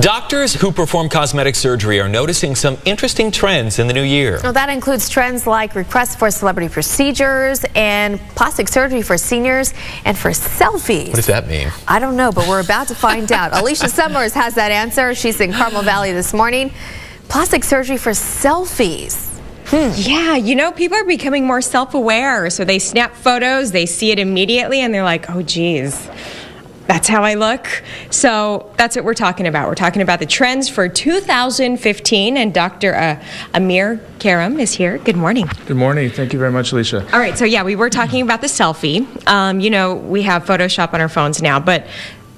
Doctors who perform cosmetic surgery are noticing some interesting trends in the new year. Well, that includes trends like requests for celebrity procedures and plastic surgery for seniors and for selfies. What does that mean? I don't know, but we're about to find out. Alicia Summers has that answer. She's in Carmel Valley this morning. Plastic surgery for selfies. Yeah, you know, people are becoming more self-aware. So they snap photos, they see it immediately, and they're like, oh, geez. That's how I look. So that's what we're talking about. We're talking about the trends for 2015, and Dr. Amir Karam is here. Good morning. Good morning. Thank you very much, Alicia. All right, so yeah, we were talking about the selfie. You know, we have Photoshop on our phones now, but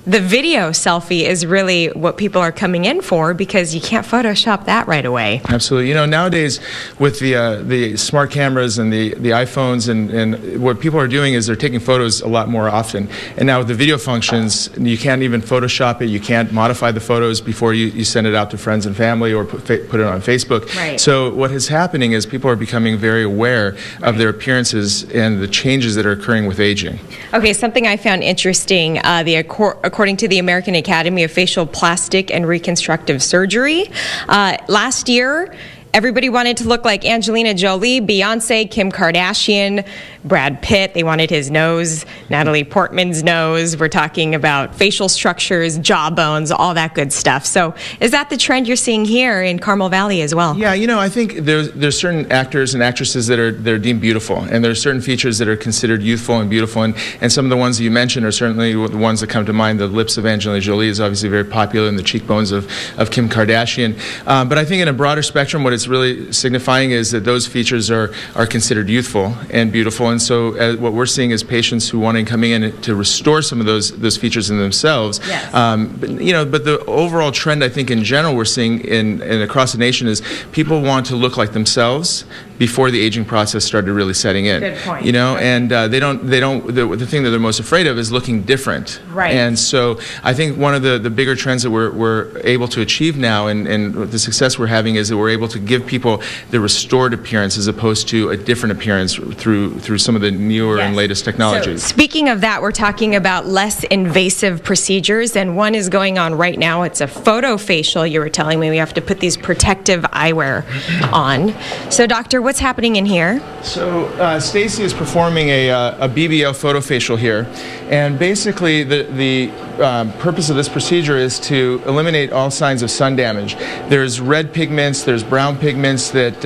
the video selfie is really what people are coming in for because you can't Photoshop that right away. Absolutely. You know, nowadays with the smart cameras and the iPhones and what people are doing is they're taking photos a lot more often. And now with the video functions, you can't even Photoshop it. You can't modify the photos before you send it out to friends and family or put it on Facebook. Right. So what is happening is people are becoming very aware of their appearances and the changes that are occurring with aging. Okay, something I found interesting, according to the American Academy of Facial Plastic and Reconstructive Surgery, last year, everybody wanted to look like Angelina Jolie, Beyonce, Kim Kardashian, Brad Pitt. They wanted his nose, Natalie Portman's nose. We're talking about facial structures, jawbones, all that good stuff. So is that the trend you're seeing here in Carmel Valley as well? Yeah, you know, I think there's certain actors and actresses that are deemed beautiful, and there are certain features that are considered youthful and beautiful, and some of the ones that you mentioned are certainly the ones that come to mind. The lips of Angelina Jolie is obviously very popular, and the cheekbones of Kim Kardashian. But I think in a broader spectrum, what it's really signifying is that those features are considered youthful and beautiful. And so what we're seeing is patients who want to come in to restore some of those features in themselves. Yes. But the overall trend, I think, in general, we're seeing in across the nation is people want to look like themselves before the aging process started really setting in. Good point. You know, and the thing that they're most afraid of is looking different. Right. And so I think one of the bigger trends that we're able to achieve now, and the success we're having, is that we're able to give people the restored appearance as opposed to a different appearance through some of the newer and latest technologies. So, speaking of that, we're talking about less invasive procedures, and one is going on right now. It's a photofacial. You were telling me we have to put these protective eyewear on. So, doctor, what's happening in here? So Stacy is performing a BBL photofacial here, and basically the purpose of this procedure is to eliminate all signs of sun damage. There's red pigments, there's brown pigments that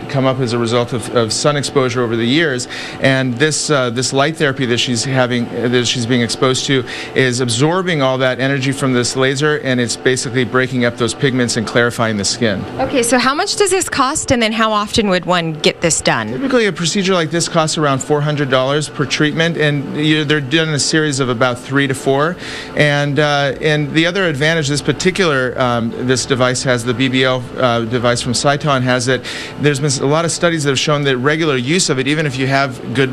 come up as a result of sun exposure over the years, and this light therapy that she's being exposed to is absorbing all that energy from this laser, and it's basically breaking up those pigments and clarifying the skin. Okay, so how much does this cost, and then how often would one get this done? Typically, a procedure like this costs around $400 per treatment, and they're done in a series of about 3 to 4. And the other advantage this particular this device has, the BBL device from Cyton, has that there's been a lot of studies that have shown that regular use of it, even if you have good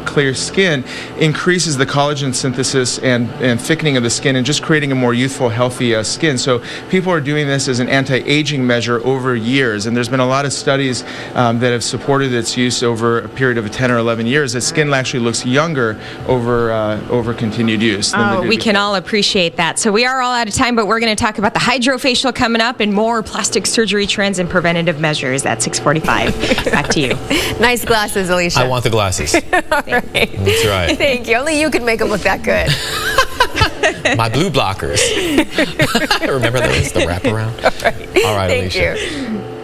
clear skin, increases the collagen synthesis and thickening of the skin and just creating a more youthful, healthy skin. So people are doing this as an anti-aging measure over years, and there's been a lot of studies that have supported its use over a period of 10 or 11 years. That skin actually looks younger over continued use. Oh, we can all appreciate that. So we are all out of time, but we're going to talk about the hydrofacial coming up and more plastic surgery trends and preventative measures at 6:45. Back to you. Nice glasses, Alicia. I want the glasses. All right. That's right. Thank you. Only you can make them look that good. My blue blockers. Remember those? The wraparound? All right. All right, Thank Alicia. you.